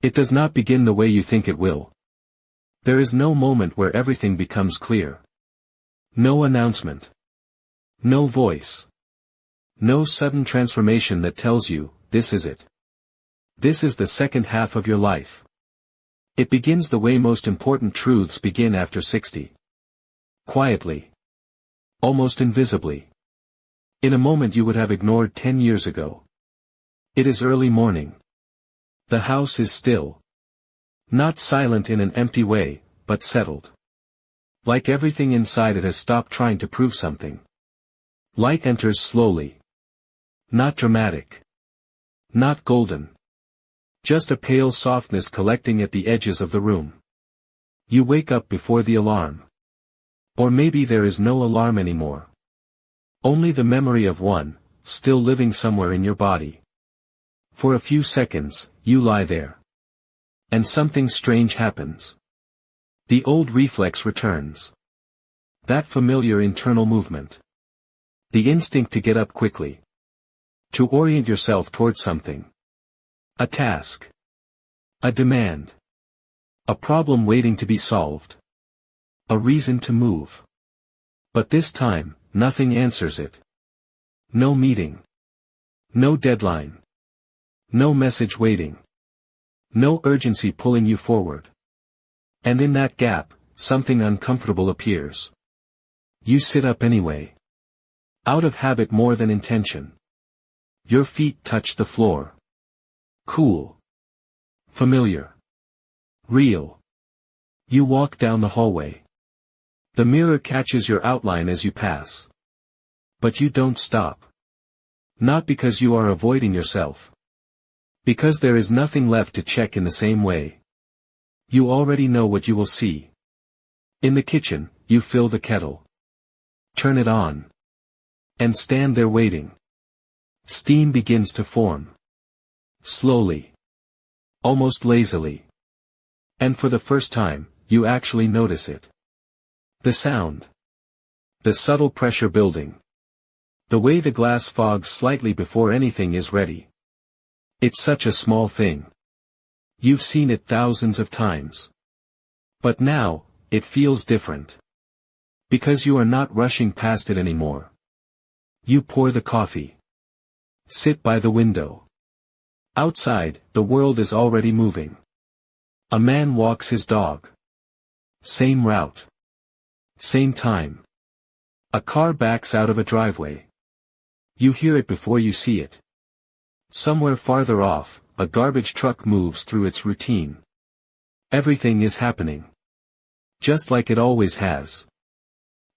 It does not begin the way you think it will. There is no moment where everything becomes clear. No announcement. No voice. No sudden transformation that tells you, this is it. This is the second half of your life. It begins the way most important truths begin after 60. Quietly. Almost invisibly. In a moment you would have ignored 10 years ago. It is early morning. The house is still. Not silent in an empty way, but settled. Like everything inside it has stopped trying to prove something. Light enters slowly. Not dramatic. Not golden. Just a pale softness collecting at the edges of the room. You wake up before the alarm. Or maybe there is no alarm anymore. Only the memory of one, still living somewhere in your body. For a few seconds, you lie there. And something strange happens. The old reflex returns. That familiar internal movement. The instinct to get up quickly. To orient yourself towards something. A task. A demand. A problem waiting to be solved. A reason to move. But this time, nothing answers it. No meeting. No deadline. No message waiting. No urgency pulling you forward. And in that gap, something uncomfortable appears. You sit up anyway. Out of habit more than intention. Your feet touch the floor. Cool. Familiar. Real. You walk down the hallway. The mirror catches your outline as you pass. But you don't stop. Not because you are avoiding yourself. Because there is nothing left to check in the same way. You already know what you will see. In the kitchen, you fill the kettle. Turn it on. And stand there waiting. Steam begins to form. Slowly. Almost lazily. And for the first time, you actually notice it. The sound. The subtle pressure building. The way the glass fogs slightly before anything is ready. It's such a small thing. You've seen it thousands of times. But now, it feels different. Because you are not rushing past it anymore. You pour the coffee. Sit by the window. Outside, the world is already moving. A man walks his dog. Same route. Same time. A car backs out of a driveway. You hear it before you see it. Somewhere farther off, a garbage truck moves through its routine. Everything is happening. Just like it always has.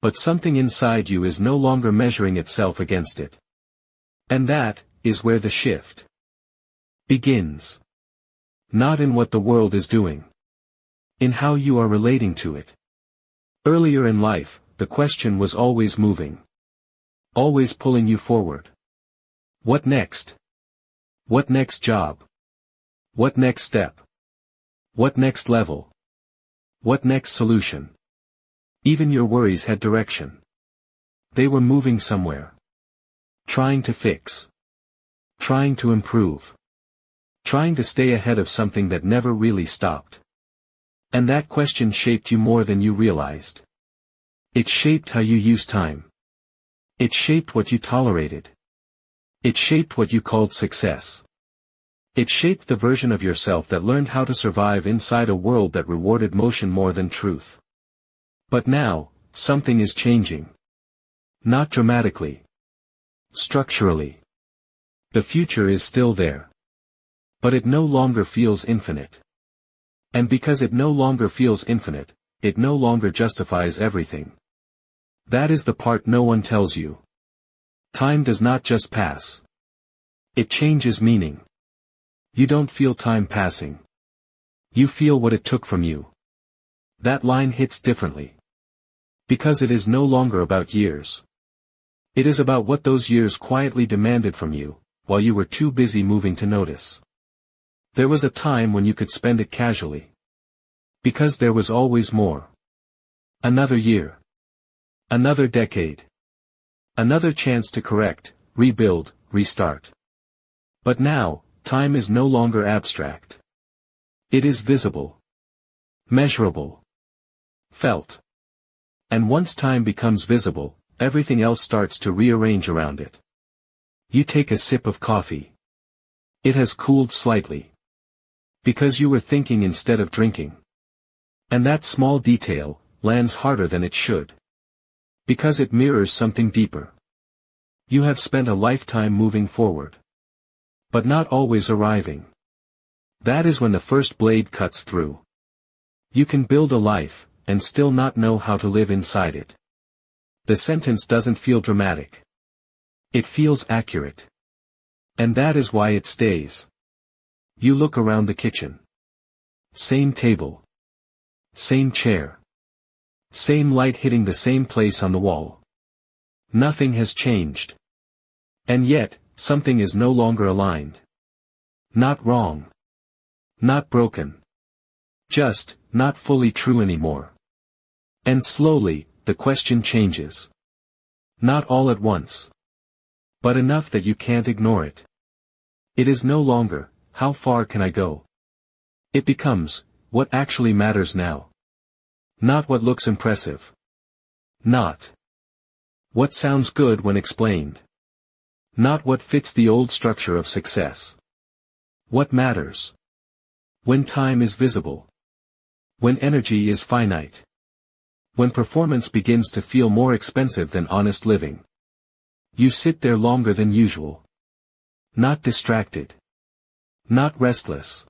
But something inside you is no longer measuring itself against it. And that is where the shift begins. Not in what the world is doing. In how you are relating to it. Earlier in life, the question was always moving. Always pulling you forward. What next? What next job? What next step? What next level? What next solution? Even your worries had direction. They were moving somewhere. Trying to fix. Trying to improve. Trying to stay ahead of something that never really stopped. And that question shaped you more than you realized. It shaped how you use time. It shaped what you tolerated. It shaped what you called success. It shaped the version of yourself that learned how to survive inside a world that rewarded motion more than truth. But now, something is changing. Not dramatically. Structurally. The future is still there. But it no longer feels infinite. And because it no longer feels infinite, it no longer justifies everything. That is the part no one tells you. Time does not just pass. It changes meaning. You don't feel time passing. You feel what it took from you. That line hits differently. Because it is no longer about years. It is about what those years quietly demanded from you, while you were too busy moving to notice. There was a time when you could spend it casually. Because there was always more. Another year. Another decade. Another chance to correct, rebuild, restart. But now, time is no longer abstract. It is visible, measurable, felt. And once time becomes visible, everything else starts to rearrange around it. You take a sip of coffee. It has cooled slightly. Because you were thinking instead of drinking. And that small detail lands harder than it should. Because it mirrors something deeper. You have spent a lifetime moving forward. But not always arriving. That is when the first blade cuts through. You can build a life, and still not know how to live inside it. The sentence doesn't feel dramatic. It feels accurate. And that is why it stays. You look around the kitchen. Same table. Same chair. Same light hitting the same place on the wall. Nothing has changed. And yet, something is no longer aligned. Not wrong. Not broken. Just, not fully true anymore. And slowly, the question changes. Not all at once. But enough that you can't ignore it. It is no longer, how far can I go? It becomes, what actually matters now? Not what looks impressive. Not what sounds good when explained. Not what fits the old structure of success. What matters? When time is visible. When energy is finite. When performance begins to feel more expensive than honest living. You sit there longer than usual. Not distracted. Not restless.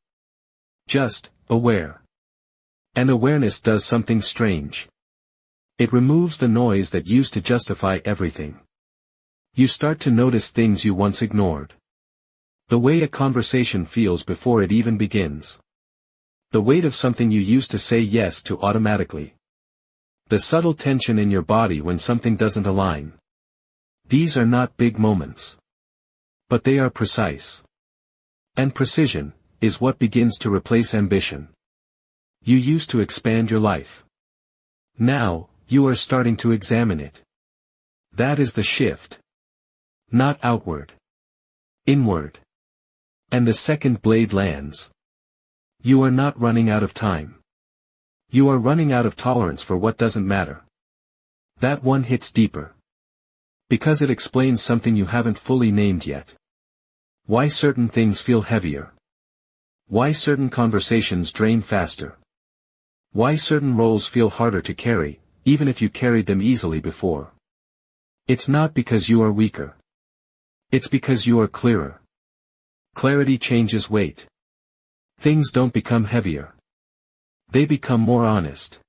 Just, aware. And awareness does something strange. It removes the noise that used to justify everything. You start to notice things you once ignored. The way a conversation feels before it even begins. The weight of something you used to say yes to automatically. The subtle tension in your body when something doesn't align. These are not big moments. But they are precise. And precision is what begins to replace ambition. You used to expand your life. Now, you are starting to examine it. That is the shift. Not outward. Inward. And the second blade lands. You are not running out of time. You are running out of tolerance for what doesn't matter. That one hits deeper. Because it explains something you haven't fully named yet. Why certain things feel heavier. Why certain conversations drain faster. Why certain roles feel harder to carry, even if you carried them easily before. It's not because you are weaker. It's because you are clearer. Clarity changes weight. Things don't become heavier. They become more honest.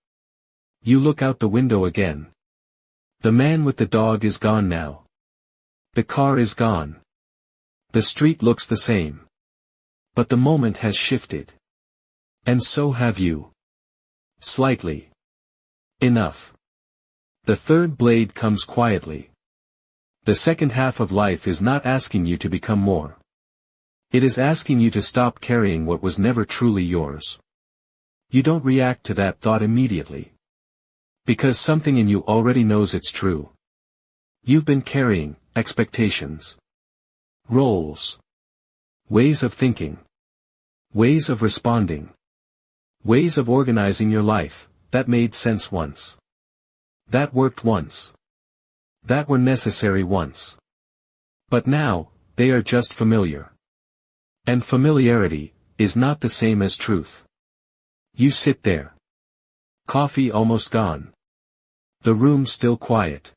You look out the window again. The man with the dog is gone now. The car is gone. The street looks the same. But the moment has shifted. And so have you. Slightly. Enough. The third blade comes quietly. The second half of life is not asking you to become more. It is asking you to stop carrying what was never truly yours. You don't react to that thought immediately. Because something in you already knows it's true. You've been carrying expectations. Roles. Ways of thinking. Ways of responding. Ways of organizing your life, that made sense once. That worked once. That were necessary once. But now, they are just familiar. And familiarity is not the same as truth. You sit there. Coffee almost gone. The room still quiet.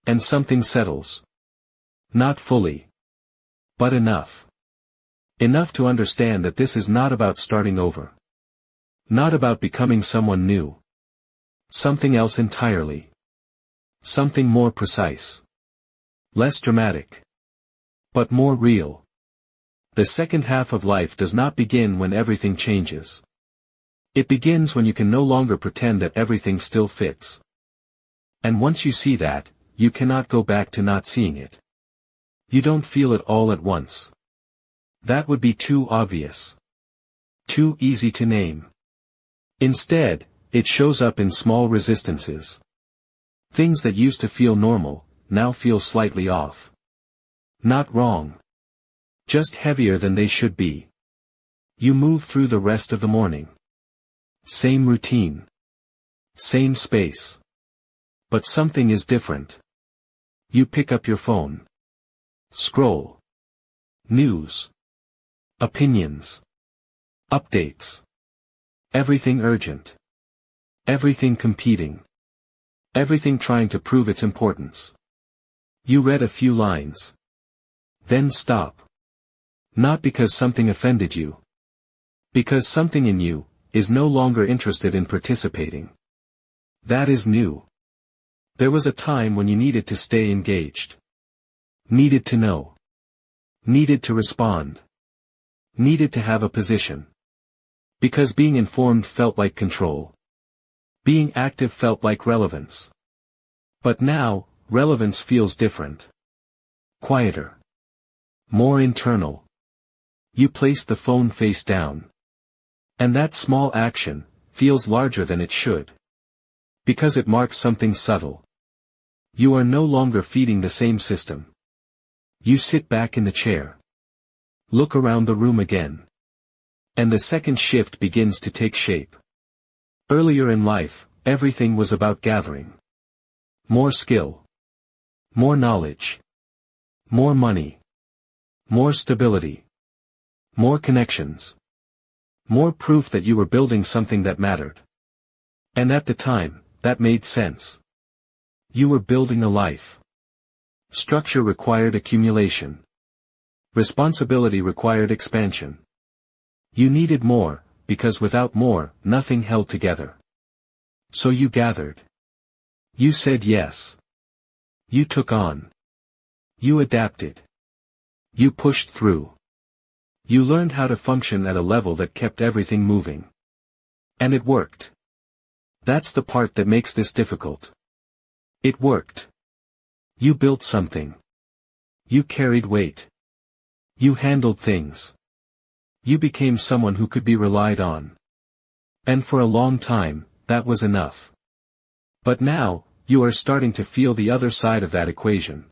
And something settles. Not fully. But enough. Enough to understand that this is not about starting over. Not about becoming someone new. Something else entirely. Something more precise. Less dramatic. But more real. The second half of life does not begin when everything changes. It begins when you can no longer pretend that everything still fits. And once you see that, you cannot go back to not seeing it. You don't feel it all at once. That would be too obvious. Too easy to name. Instead, it shows up in small resistances. Things that used to feel normal, now feel slightly off. Not wrong. Just heavier than they should be. You move through the rest of the morning. Same routine. Same space. But something is different. You pick up your phone. Scroll. News. Opinions. Updates. Everything urgent. Everything competing. Everything trying to prove its importance. You read a few lines. Then stop. Not because something offended you. Because something in you is no longer interested in participating. That is new. There was a time when you needed to stay engaged. Needed to know. Needed to respond. Needed to have a position. Because being informed felt like control. Being active felt like relevance. But now, relevance feels different. Quieter. More internal. You place the phone face down. And that small action feels larger than it should. Because it marks something subtle. You are no longer feeding the same system. You sit back in the chair. Look around the room again. And the second shift begins to take shape. Earlier in life, everything was about gathering. More skill. More knowledge. More money. More stability. More connections. More proof that you were building something that mattered. And at the time, that made sense. You were building a life. Structure required accumulation. Responsibility required expansion. You needed more, because without more, nothing held together. So you gathered. You said yes. You took on. You adapted. You pushed through. You learned how to function at a level that kept everything moving. And it worked. That's the part that makes this difficult. It worked. You built something. You carried weight. You handled things. You became someone who could be relied on. And for a long time, that was enough. But now, you are starting to feel the other side of that equation.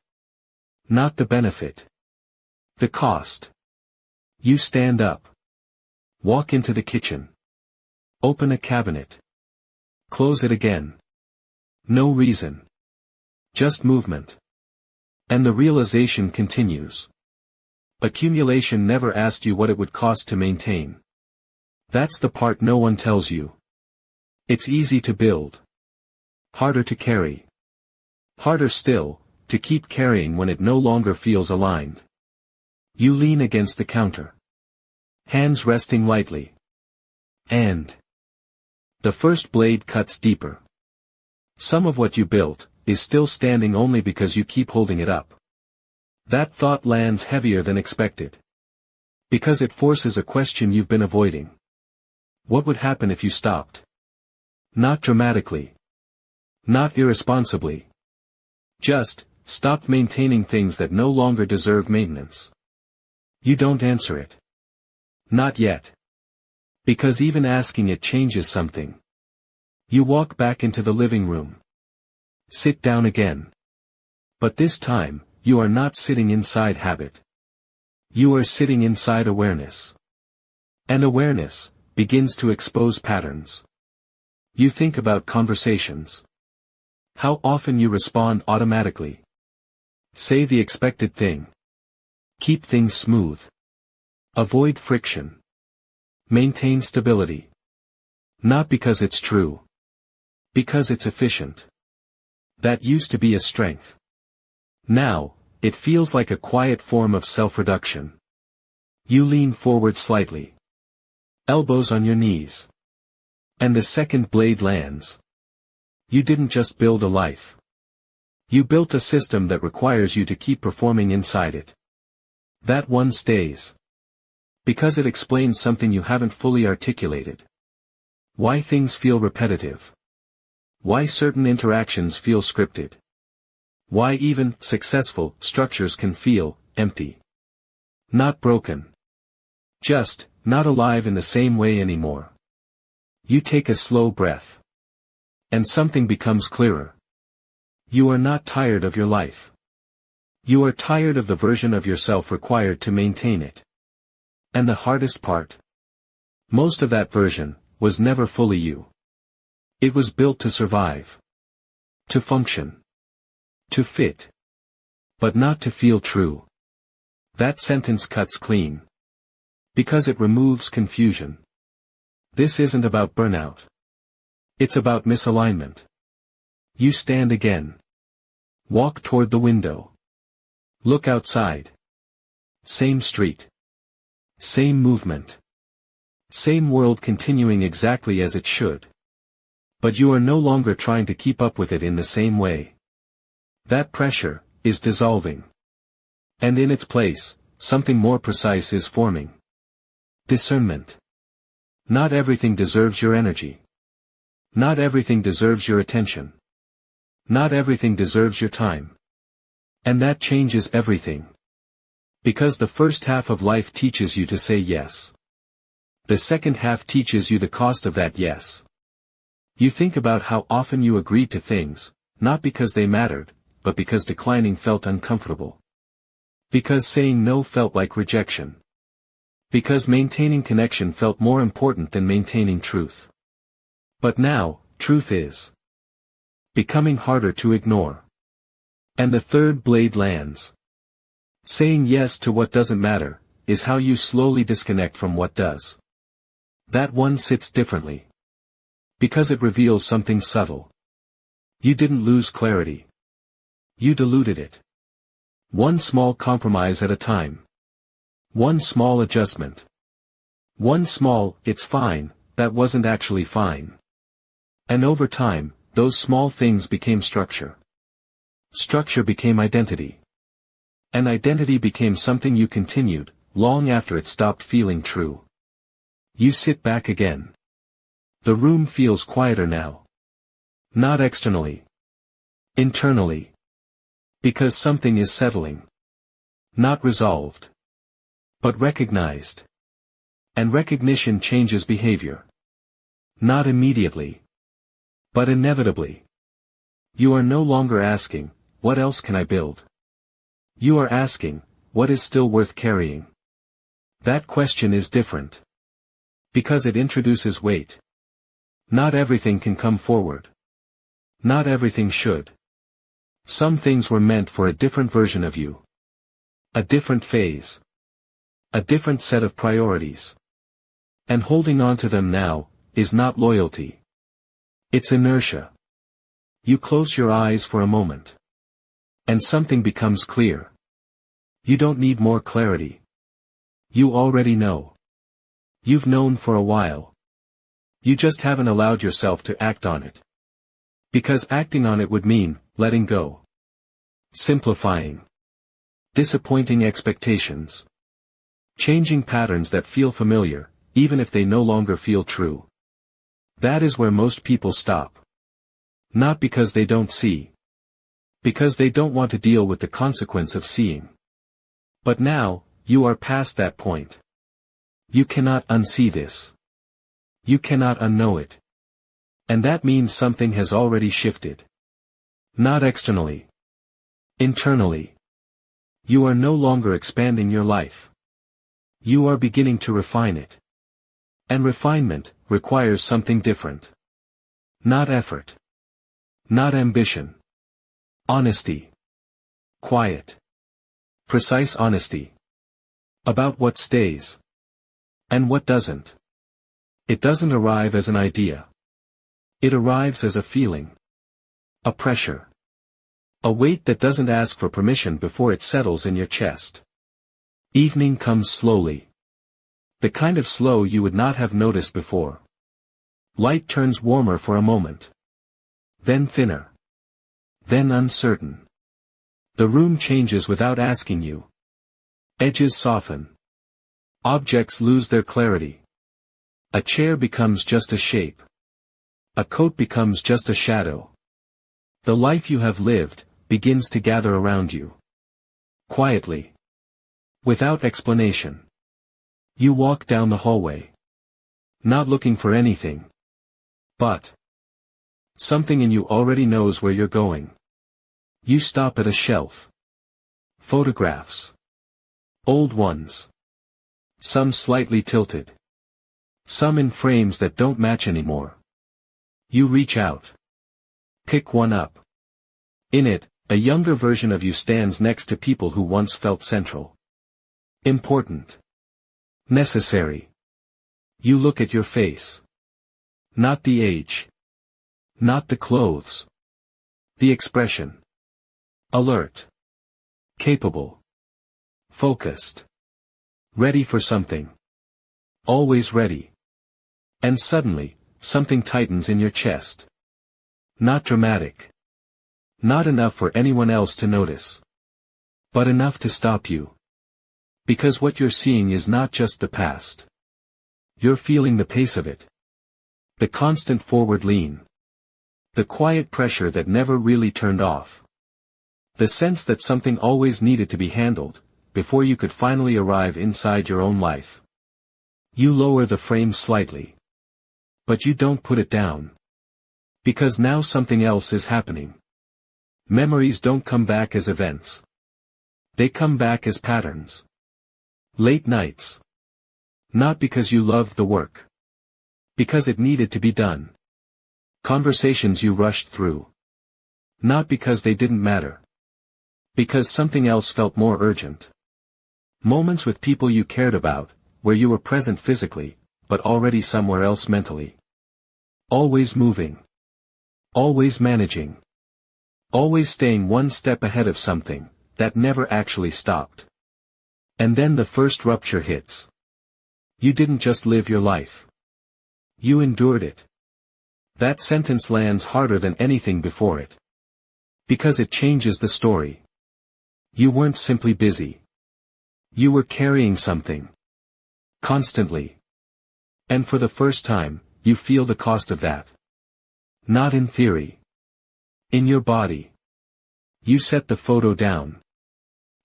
Not the benefit. The cost. You stand up. Walk into the kitchen. Open a cabinet. Close it again. No reason. Just movement. And the realization continues. Accumulation never asked you what it would cost to maintain. That's the part no one tells you. It's easy to build. Harder to carry. Harder still, to keep carrying when it no longer feels aligned. You lean against the counter. Hands resting lightly. And the first blade cuts deeper. Some of what you built is still standing only because you keep holding it up. That thought lands heavier than expected. Because it forces a question you've been avoiding. What would happen if you stopped? Not dramatically. Not irresponsibly. Just, stopped maintaining things that no longer deserve maintenance. You don't answer it. Not yet. Because even asking it changes something. You walk back into the living room. Sit down again. But this time, you are not sitting inside habit. You are sitting inside awareness. And awareness begins to expose patterns. You think about conversations. How often you respond automatically. Say the expected thing. Keep things smooth. Avoid friction. Maintain stability. Not because it's true. Because it's efficient. That used to be a strength. Now, it feels like a quiet form of self-reduction. You lean forward slightly. Elbows on your knees. And the second blade lands. You didn't just build a life. You built a system that requires you to keep performing inside it. That one stays. Because it explains something you haven't fully articulated. Why things feel repetitive. Why certain interactions feel scripted. Why even successful structures can feel empty. Not broken. Just not alive in the same way anymore. You take a slow breath. And something becomes clearer. You are not tired of your life. You are tired of the version of yourself required to maintain it. And the hardest part? Most of that version was never fully you. It was built to survive. To function. To fit. But not to feel true. That sentence cuts clean. Because it removes confusion. This isn't about burnout. It's about misalignment. You stand again. Walk toward the window. Look outside. Same street. Same movement. Same world continuing exactly as it should. But you are no longer trying to keep up with it in the same way. That pressure is dissolving. And in its place, something more precise is forming. Discernment. Not everything deserves your energy. Not everything deserves your attention. Not everything deserves your time. And that changes everything. Because the first half of life teaches you to say yes. The second half teaches you the cost of that yes. You think about how often you agreed to things, not because they mattered, but because declining felt uncomfortable. Because saying no felt like rejection. Because maintaining connection felt more important than maintaining truth. But now, truth is becoming harder to ignore. And the third blade lands. Saying yes to what doesn't matter, is how you slowly disconnect from what does. That one sits differently. Because it reveals something subtle. You didn't lose clarity. You diluted it. One small compromise at a time. One small adjustment. One small, it's fine, that wasn't actually fine. And over time, those small things became structure. Structure became identity. And identity became something you continued, long after it stopped feeling true. You sit back again. The room feels quieter now. Not externally. Internally. Because something is settling. Not resolved. But recognized. And recognition changes behavior. Not immediately. But inevitably. You are no longer asking, what else can I build? You are asking, what is still worth carrying? That question is different. Because it introduces weight. Not everything can come forward. Not everything should. Some things were meant for a different version of you. A different phase. A different set of priorities. And holding on to them now, is not loyalty. It's inertia. You close your eyes for a moment. And something becomes clear. You don't need more clarity. You already know. You've known for a while. You just haven't allowed yourself to act on it. Because acting on it would mean, letting go. Simplifying. Disappointing expectations. Changing patterns that feel familiar, even if they no longer feel true. That is where most people stop. Not because they don't see. Because they don't want to deal with the consequence of seeing. But now, you are past that point. You cannot unsee this. You cannot unknow it. And that means something has already shifted. Not externally. Internally. You are no longer expanding your life. You are beginning to refine it. And refinement requires something different. Not effort. Not ambition. Honesty. Quiet. Precise honesty. About what stays. And what doesn't. It doesn't arrive as an idea. It arrives as a feeling. A pressure. A weight that doesn't ask for permission before it settles in your chest. Evening comes slowly. The kind of slow you would not have noticed before. Light turns warmer for a moment. Then thinner. Then uncertain. The room changes without asking you. Edges soften. Objects lose their clarity. A chair becomes just a shape. A coat becomes just a shadow. The life you have lived begins to gather around you. Quietly. Without explanation. You walk down the hallway. Not looking for anything. But something in you already knows where you're going. You stop at a shelf. Photographs. Old ones. Some slightly tilted. Some in frames that don't match anymore. You reach out. Pick one up. In it, a younger version of you stands next to people who once felt central. Important. Necessary. You look at your face. Not the age. Not the clothes. The expression. Alert. Capable. Focused. Ready for something. Always ready. And suddenly, something tightens in your chest. Not dramatic. Not enough for anyone else to notice. But enough to stop you. Because what you're seeing is not just the past. You're feeling the pace of it. The constant forward lean. The quiet pressure that never really turned off. The sense that something always needed to be handled, before you could finally arrive inside your own life. You lower the frame slightly. But you don't put it down. Because now something else is happening. Memories don't come back as events. They come back as patterns. Late nights. Not because you loved the work. Because it needed to be done. Conversations you rushed through. Not because they didn't matter. Because something else felt more urgent. Moments with people you cared about, where you were present physically, but already somewhere else mentally. Always moving. Always managing. Always staying one step ahead of something, that never actually stopped. And then the first rupture hits. You didn't just live your life. You endured it. That sentence lands harder than anything before it. Because it changes the story. You weren't simply busy. You were carrying something. Constantly. And for the first time, you feel the cost of that. Not in theory. In your body. You set the photo down.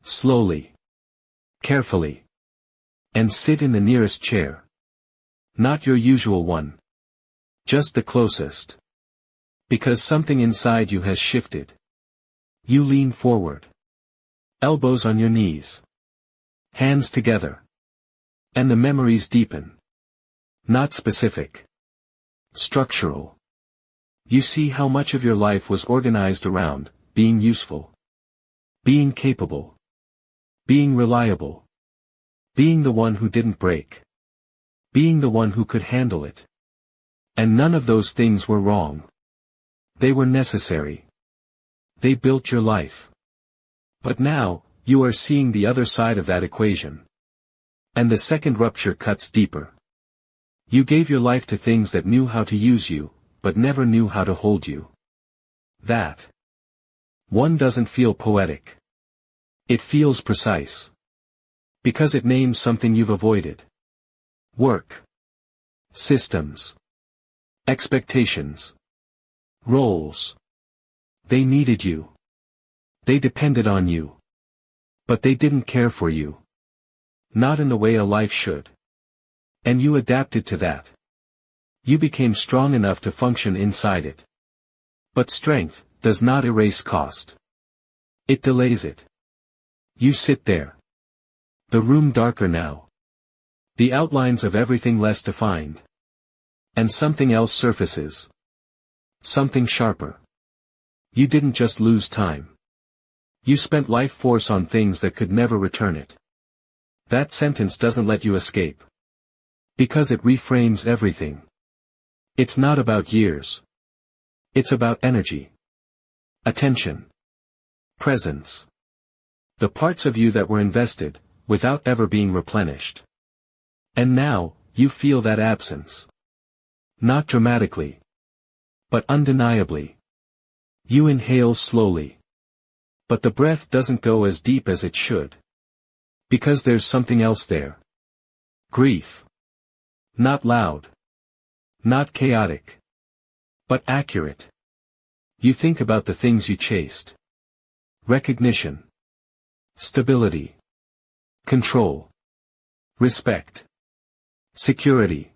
Slowly. Carefully. And sit in the nearest chair. Not your usual one. Just the closest. Because something inside you has shifted. You lean forward. Elbows on your knees. Hands together. And the memories deepen. Not specific. Structural. You see how much of your life was organized around being useful. Being capable. Being reliable. Being the one who didn't break. Being the one who could handle it. And none of those things were wrong. They were necessary. They built your life. But now, you are seeing the other side of that equation. And the second rupture cuts deeper. You gave your life to things that knew how to use you, but never knew how to hold you. That one doesn't feel poetic. It feels precise. Because it names something you've avoided. Work. Systems. Expectations. Roles. They needed you. They depended on you. But they didn't care for you. Not in the way a life should. And you adapted to that. You became strong enough to function inside it. But strength does not erase cost. It delays it. You sit there. The room darker now. The outlines of everything less defined. And something else surfaces. Something sharper. You didn't just lose time. You spent life force on things that could never return it. That sentence doesn't let you escape. Because it reframes everything. It's not about years. It's about energy. Attention. Presence. The parts of you that were invested, without ever being replenished. And now, you feel that absence. Not dramatically. But undeniably. You inhale slowly. But the breath doesn't go as deep as it should. Because there's something else there. Grief. Not loud. Not chaotic. But accurate. You think about the things you chased. Recognition. Stability. Control. Respect. Security.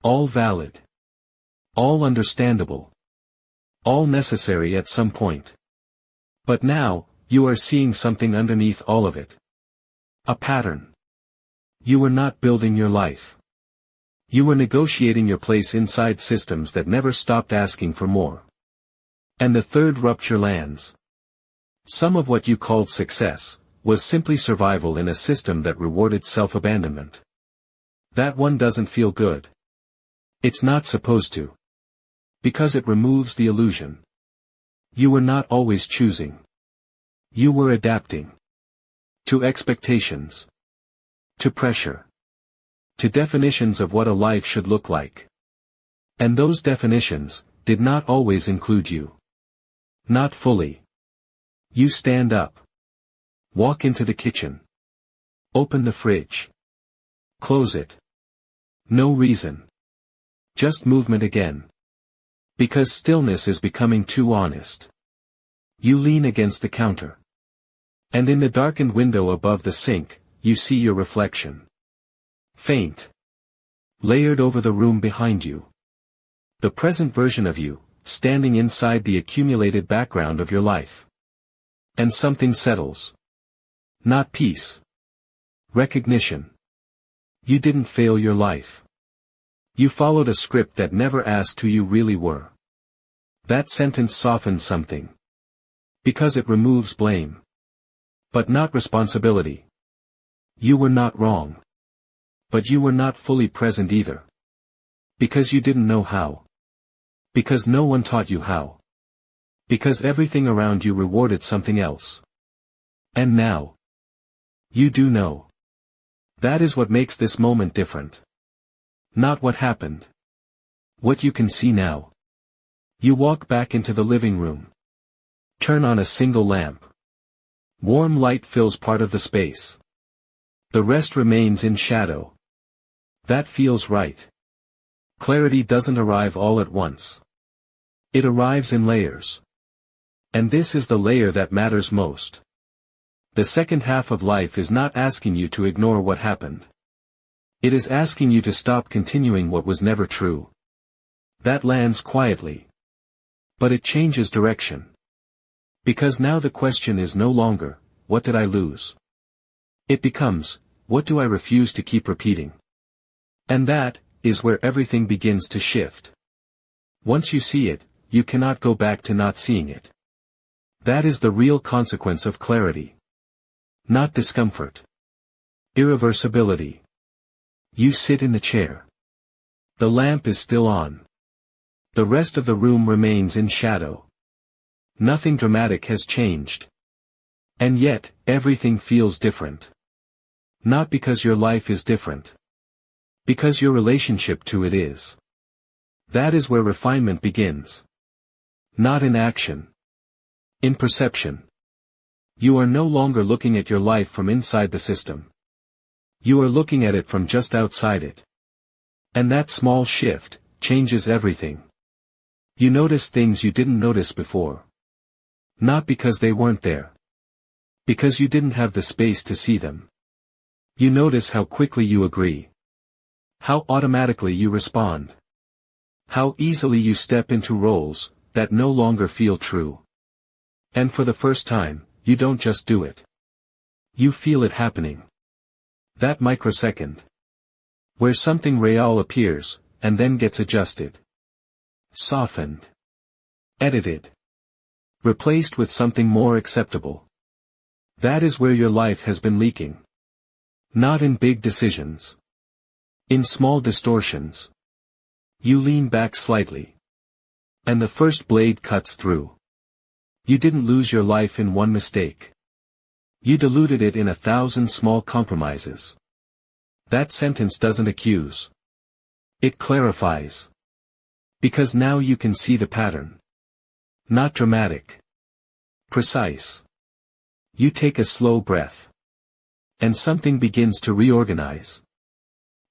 All valid. All understandable. All necessary at some point. But now, you are seeing something underneath all of it. A pattern. You were not building your life. You were negotiating your place inside systems that never stopped asking for more. And the third rupture lands. Some of what you called success was simply survival in a system that rewarded self-abandonment. That one doesn't feel good. It's not supposed to. Because it removes the illusion. You were not always choosing. You were adapting. To expectations. To pressure. To definitions of what a life should look like. And those definitions did not always include you. Not fully. You stand up. Walk into the kitchen. Open the fridge. Close it. No reason. Just movement again. Because stillness is becoming too honest. You lean against the counter. And in the darkened window above the sink, you see your reflection. Faint. Layered over the room behind you. The present version of you, standing inside the accumulated background of your life. And something settles. Not peace. Recognition. You didn't fail your life. You followed a script that never asked who you really were. That sentence softens something. Because it removes blame. But not responsibility. You were not wrong. But you were not fully present either. Because you didn't know how. Because no one taught you how. Because everything around you rewarded something else. And now. You do know. That is what makes this moment different. Not what happened. What you can see now. You walk back into the living room. Turn on a single lamp. Warm light fills part of the space. The rest remains in shadow. That feels right. Clarity doesn't arrive all at once. It arrives in layers. And this is the layer that matters most. The second half of life is not asking you to ignore what happened. It is asking you to stop continuing what was never true. That lands quietly. But it changes direction. Because now the question is no longer, what did I lose? It becomes, what do I refuse to keep repeating? And that is where everything begins to shift. Once you see it, you cannot go back to not seeing it. That is the real consequence of clarity. Not discomfort. Irreversibility. You sit in the chair. The lamp is still on. The rest of the room remains in shadow. Nothing dramatic has changed. And yet, everything feels different. Not because your life is different. Because your relationship to it is. That is where refinement begins. Not in action. In perception. You are no longer looking at your life from inside the system. You are looking at it from just outside it. And that small shift changes everything. You notice things you didn't notice before. Not because they weren't there. Because you didn't have the space to see them. You notice how quickly you agree. How automatically you respond. How easily you step into roles that no longer feel true. And for the first time, you don't just do it. You feel it happening. That microsecond. Where something real appears, and then gets adjusted. Softened. Edited. Replaced with something more acceptable. That is where your life has been leaking. Not in big decisions. In small distortions. You lean back slightly. And the first blade cuts through. You didn't lose your life in one mistake. You diluted it in 1,000 small compromises. That sentence doesn't accuse. It clarifies. Because now you can see the pattern. Not dramatic. Precise. You take a slow breath. And something begins to reorganize.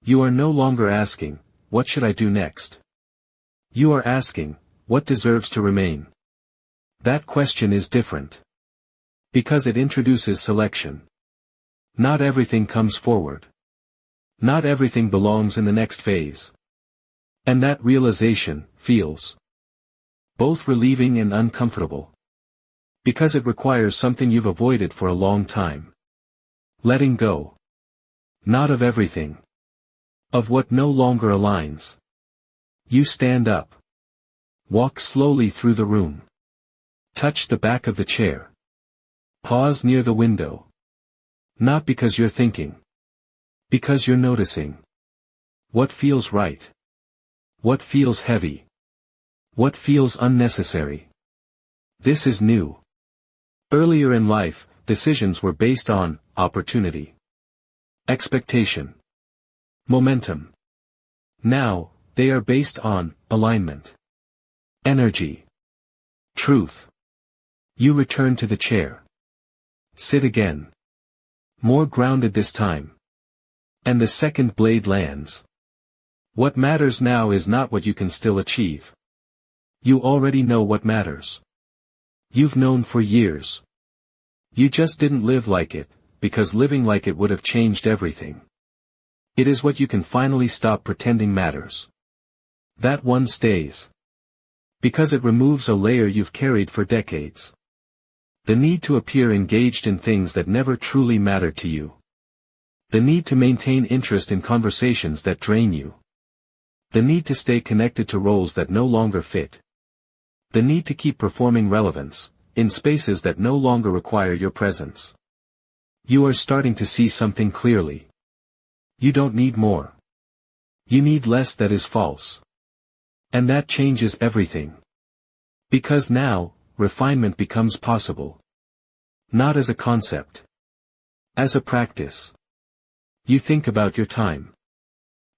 You are no longer asking, what should I do next? You are asking, what deserves to remain? That question is different. Because it introduces selection. Not everything comes forward. Not everything belongs in the next phase. And that realization feels both relieving and uncomfortable. Because it requires something you've avoided for a long time. Letting go. Not of everything. Of what no longer aligns. You stand up. Walk slowly through the room. Touch the back of the chair. Pause near the window. Not because you're thinking. Because you're noticing. What feels right? What feels heavy? What feels unnecessary? This is new. Earlier in life, decisions were based on opportunity, expectation, momentum. Now, they are based on alignment, energy, truth. You return to the chair. Sit again. More grounded this time. And the second blade lands. What matters now is not what you can still achieve. You already know what matters. You've known for years. You just didn't live like it, because living like it would have changed everything. It is what you can finally stop pretending matters. That one stays. Because it removes a layer you've carried for decades. The need to appear engaged in things that never truly mattered to you. The need to maintain interest in conversations that drain you. The need to stay connected to roles that no longer fit. The need to keep performing relevance, in spaces that no longer require your presence. You are starting to see something clearly. You don't need more. You need less that is false. And that changes everything. Because now, refinement becomes possible. Not as a concept. As a practice. You think about your time.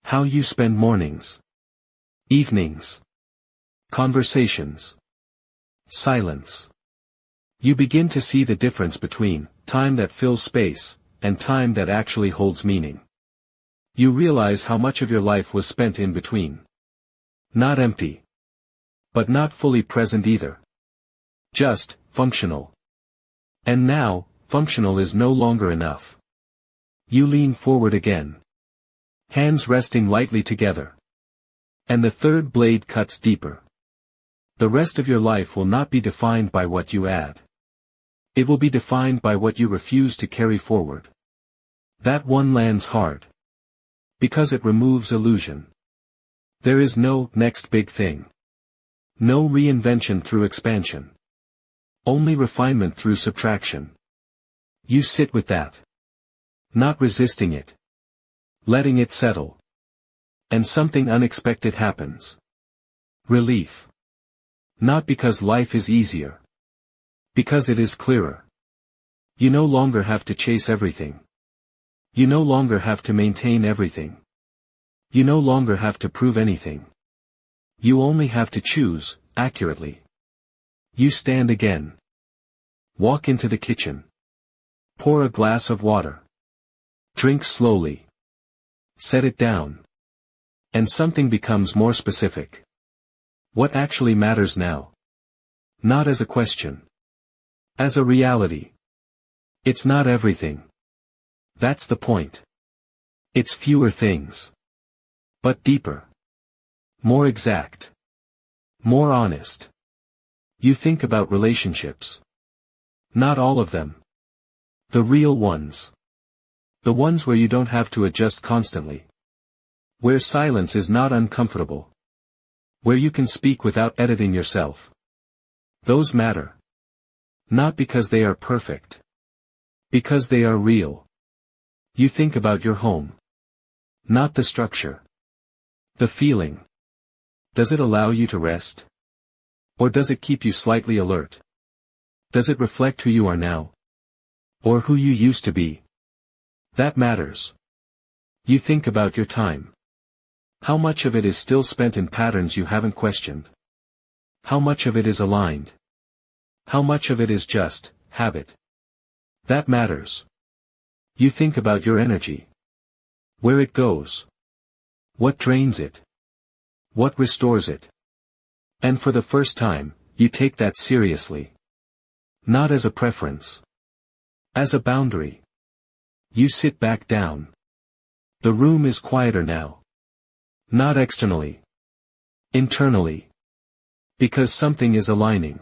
How you spend mornings. Evenings. Conversations. Silence. You begin to see the difference between time that fills space, and time that actually holds meaning. You realize how much of your life was spent in between. Not empty. But not fully present either. Just, functional. And now, functional is no longer enough. You lean forward again. Hands resting lightly together. And the third blade cuts deeper. The rest of your life will not be defined by what you add. It will be defined by what you refuse to carry forward. That one lands hard. Because it removes illusion. There is no next big thing. No reinvention through expansion. Only refinement through subtraction. You sit with that. Not resisting it. Letting it settle. And something unexpected happens. Relief. Not because life is easier. Because it is clearer. You no longer have to chase everything. You no longer have to maintain everything. You no longer have to prove anything. You only have to choose, accurately. You stand again. Walk into the kitchen. Pour a glass of water. Drink slowly. Set it down. And something becomes more specific. What actually matters now? Not as a question. As a reality. It's not everything. That's the point. It's fewer things. But deeper. More exact. More honest. You think about relationships. Not all of them. The real ones. The ones where you don't have to adjust constantly. Where silence is not uncomfortable. Where you can speak without editing yourself. Those matter. Not because they are perfect. Because they are real. You think about your home. Not the structure. The feeling. Does it allow you to rest? Or does it keep you slightly alert? Does it reflect who you are now? Or who you used to be? That matters. You think about your time. How much of it is still spent in patterns you haven't questioned? How much of it is aligned? How much of it is just habit? That matters. You think about your energy. Where it goes. What drains it? What restores it? And for the first time, you take that seriously. Not as a preference. As a boundary. You sit back down. The room is quieter now. Not externally. Internally. Because something is aligning.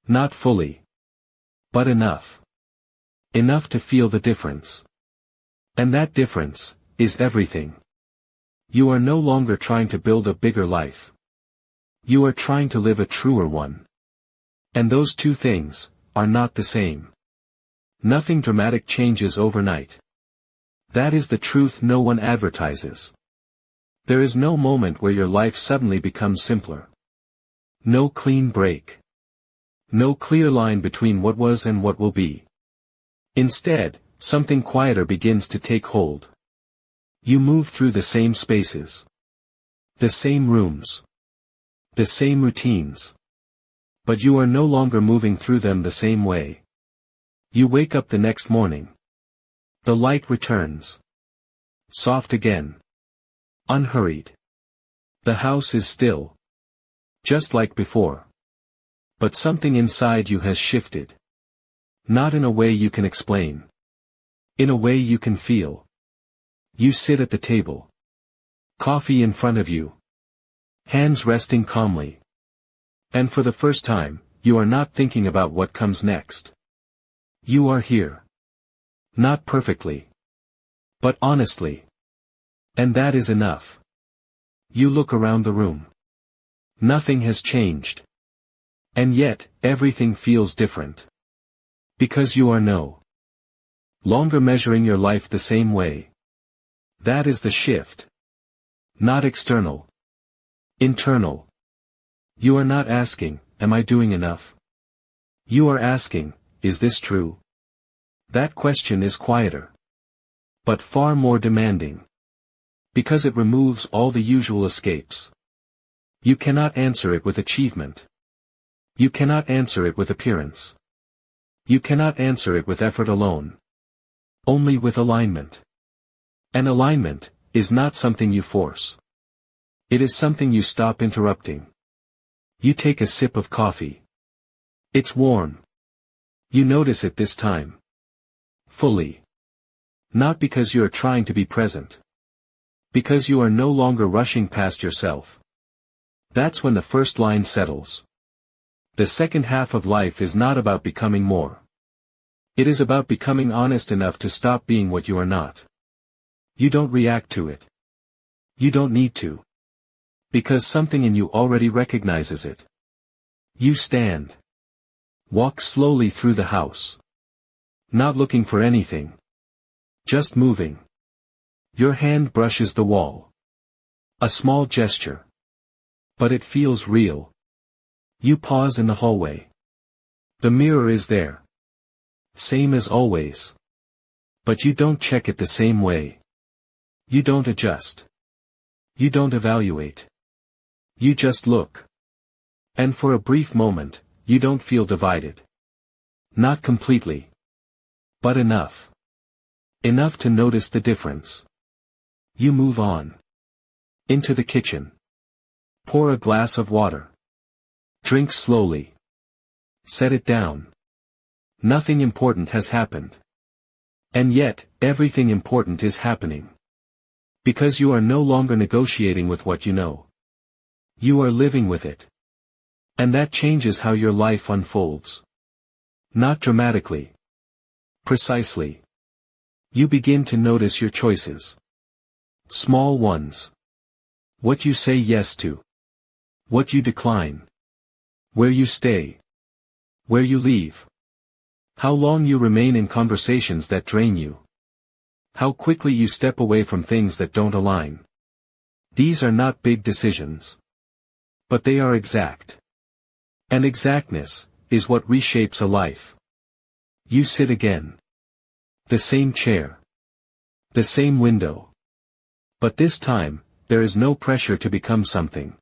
Not fully. But enough. Enough to feel the difference. And that difference is everything. You are no longer trying to build a bigger life. You are trying to live a truer one. And those two things are not the same. Nothing dramatic changes overnight. That is the truth no one advertises. There is no moment where your life suddenly becomes simpler. No clean break. No clear line between what was and what will be. Instead, something quieter begins to take hold. You move through the same spaces. The same rooms. The same routines. But you are no longer moving through them the same way. You wake up the next morning. The light returns. Soft again. Unhurried. The house is still. Just like before. But something inside you has shifted. Not in a way you can explain. In a way you can feel. You sit at the table. Coffee in front of you. Hands resting calmly. And for the first time, you are not thinking about what comes next. You are here. Not perfectly. But honestly. And that is enough. You look around the room. Nothing has changed. And yet, everything feels different. Because you are no longer measuring your life the same way. That is the shift. Not external. Internal. You are not asking, am I doing enough? You are asking, is this true? That question is quieter. But far more demanding. Because it removes all the usual escapes. You cannot answer it with achievement. You cannot answer it with appearance. You cannot answer it with effort alone. Only with alignment. And alignment is not something you force. It is something you stop interrupting. You take a sip of coffee. It's warm. You notice it this time. Fully. Not because you are trying to be present. Because you are no longer rushing past yourself. That's when the first line settles. The second half of life is not about becoming more. It is about becoming honest enough to stop being what you are not. You don't react to it. You don't need to. Because something in you already recognizes it. You stand. Walk slowly through the house. Not looking for anything. Just moving. Your hand brushes the wall. A small gesture. But it feels real. You pause in the hallway. The mirror is there. Same as always. But you don't check it the same way. You don't adjust. You don't evaluate. You just look. And for a brief moment, you don't feel divided. Not completely. But enough. Enough to notice the difference. You move on. Into the kitchen. Pour a glass of water. Drink slowly. Set it down. Nothing important has happened. And yet, everything important is happening. Because you are no longer negotiating with what you know. You are living with it. And that changes how your life unfolds. Not dramatically. Precisely. You begin to notice your choices. Small ones. What you say yes to. What you decline. Where you stay. Where you leave. How long you remain in conversations that drain you. How quickly you step away from things that don't align. These are not big decisions. But they are exact. And exactness is what reshapes a life. You sit again. The same chair. The same window. But this time, there is no pressure to become something.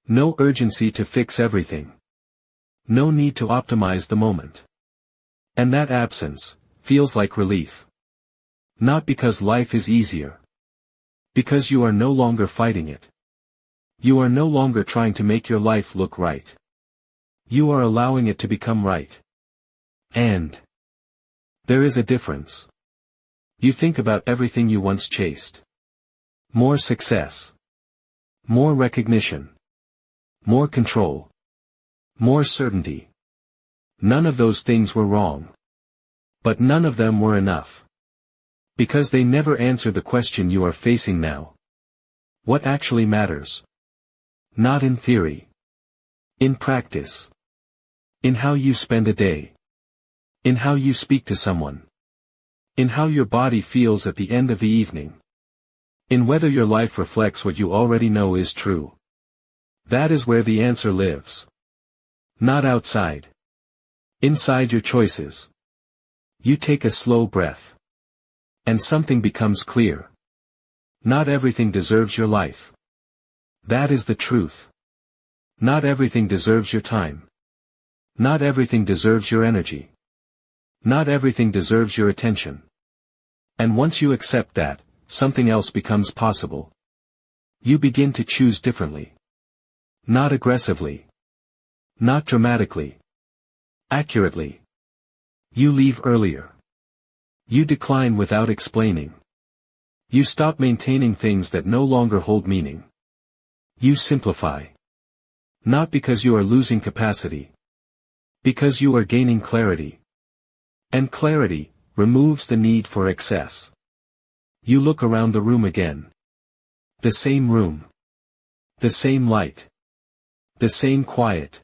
No urgency to fix everything. No need to optimize the moment. And that absence feels like relief. Not because life is easier. Because you are no longer fighting it. You are no longer trying to make your life look right. You are allowing it to become right. And there is a difference. You think about everything you once chased. More success. More recognition. More control. More certainty. None of those things were wrong. But none of them were enough. Because they never answer the question you are facing now. What actually matters. Not in theory. In practice. In how you spend a day. In how you speak to someone. In how your body feels at the end of the evening. In whether your life reflects what you already know is true. That is where the answer lives. Not outside. Inside your choices. You take a slow breath. And something becomes clear. Not everything deserves your life. That is the truth. Not everything deserves your time. Not everything deserves your energy. Not everything deserves your attention. And once you accept that, something else becomes possible. You begin to choose differently. Not aggressively. Not dramatically. Accurately. You leave earlier. You decline without explaining. You stop maintaining things that no longer hold meaning. You simplify. Not because you are losing capacity. Because you are gaining clarity. And clarity removes the need for excess. You look around the room again. The same room. The same light. The same quiet.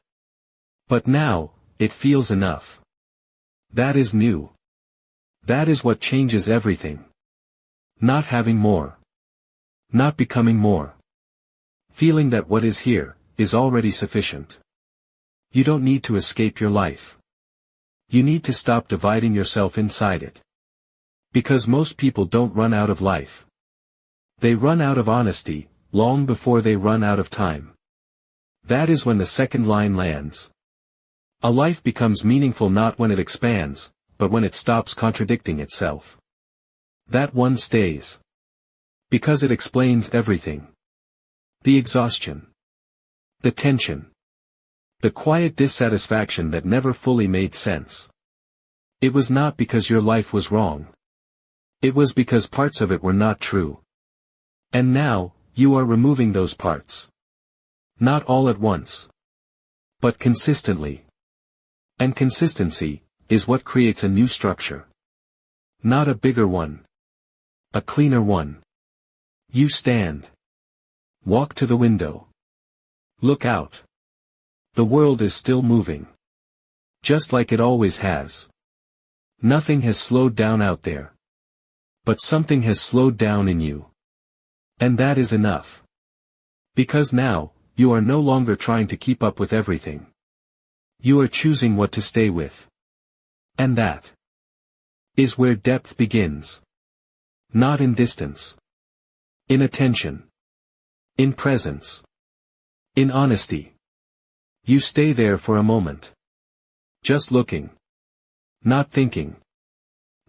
But now, it feels enough. That is new. That is what changes everything. Not having more. Not becoming more. Feeling that what is here is already sufficient. You don't need to escape your life. You need to stop dividing yourself inside it. Because most people don't run out of life. They run out of honesty, long before they run out of time. That is when the second line lands. A life becomes meaningful not when it expands, but when it stops contradicting itself. That one stays. Because it explains everything. The exhaustion. The tension. The quiet dissatisfaction that never fully made sense. It was not because your life was wrong. It was because parts of it were not true. And now, you are removing those parts. Not all at once. But consistently. And consistency is what creates a new structure. Not a bigger one. A cleaner one. You stand. Walk to the window. Look out. The world is still moving. Just like it always has. Nothing has slowed down out there. But something has slowed down in you. And that is enough. Because now, you are no longer trying to keep up with everything. You are choosing what to stay with. And that is where depth begins. Not in distance. In attention. In presence. In honesty. You stay there for a moment. Just looking. Not thinking.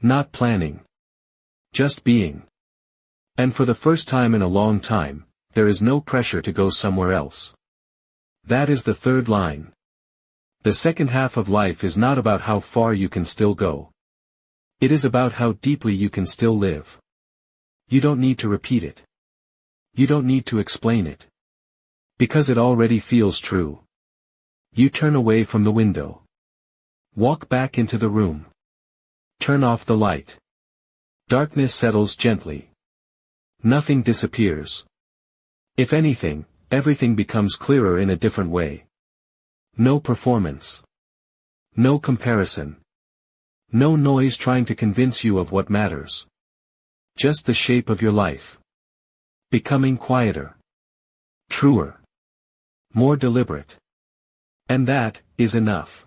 Not planning. Just being. And for the first time in a long time, there is no pressure to go somewhere else. That is the third line. The second half of life is not about how far you can still go. It is about how deeply you can still live. You don't need to repeat it. You don't need to explain it. Because it already feels true. You turn away from the window. Walk back into the room. Turn off the light. Darkness settles gently. Nothing disappears. If anything, everything becomes clearer in a different way. No performance. No comparison. No noise trying to convince you of what matters. Just the shape of your life. Becoming quieter. Truer. More deliberate. And that is enough.